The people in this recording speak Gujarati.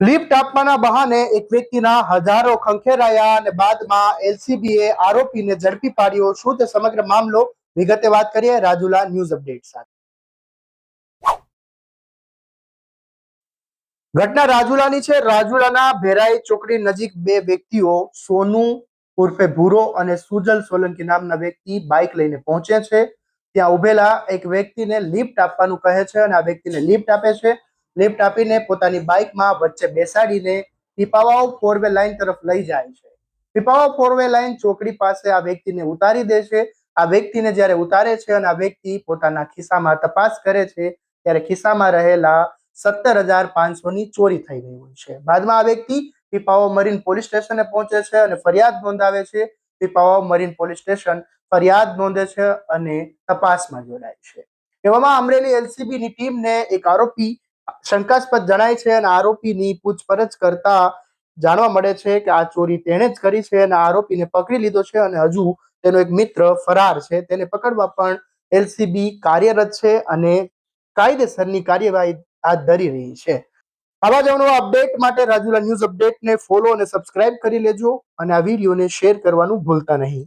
લિફ્ટ આપવાના બહાને એક વ્યક્તિના હજારો ખંખેરાયા અને બાદમાં એલસીબીએ આરોપીને ઝડપી પાડ્યો. શું તે સમગ્ર મામલો? વિગતે વાત કરીએ રાજુલા ન્યૂઝ અપડેટ સાથે. ઘટના રાજુલાની છે. રાજુલાના ભેરાઈ ચોકડી નજીક બે વ્યક્તિઓ સોનુ ઉર્ફે ભૂરો અને સુજલ સોલંકી નામના વ્યક્તિ બાઇક લઈને પહોંચે છે. ત્યાં ઉભેલા એક વ્યક્તિને લિફ્ટ આપવાનું કહે છે અને આ વ્યક્તિને લિફ્ટ આપે છે. લિફ્ટ આપીને પોતાની બાઇકમાં વચ્ચે બેસાડીને પીપાવાવ ફોરવે લાઇન તરફ લઈ જાય છે. પીપાવાવ ફોરવે લાઇન ચોકડી પાસે આ વ્યક્તિને ઉતારી દે છે. આ વ્યક્તિને જ્યારે ઉતારે છે અને આ વ્યક્તિ પોતાના ખિસ્સામાં તપાસ કરે છે ત્યારે ખિસ્સામાં રહેલા 17,500ની ચોરી થઈ ગઈ હોય છે. બાદમાં આ વ્યક્તિ પીપાવાવ મરીન પોલીસ સ્ટેશને પહોંચે છે અને ફરિયાદ નોંધાવે છે. પીપાવાવ મરીન પોલીસ સ્ટેશન ફરિયાદ નોંધે છે અને તપાસમાં જોડાય છે. એવામાં અમરેલી એલસીબીની ટીમને એક આરોપી શંકાસ્પદ જણાય છે અને આરોપીની પૂછપરછ કરતા જાણવા મળે છે કે આ ચોરી તેણે જ કરી છે અને આરોપીને પકડી લીધો છે અને હજુ તેનો એક મિત્ર ફરાર છે. તેને પકડવા પણ એલસીબી કાર્યરત છે અને કાયદેસરની કાર્યવાહી હાથ ધરી રહી છે. આવા જ અવનવા અપડેટ માટે રાજુલા ન્યૂઝ અપડેટને ફોલો અને સબસ્ક્રાઇબ કરી લેજો અને આ વિડીયોને શેર કરવાનું ભૂલતા નહીં.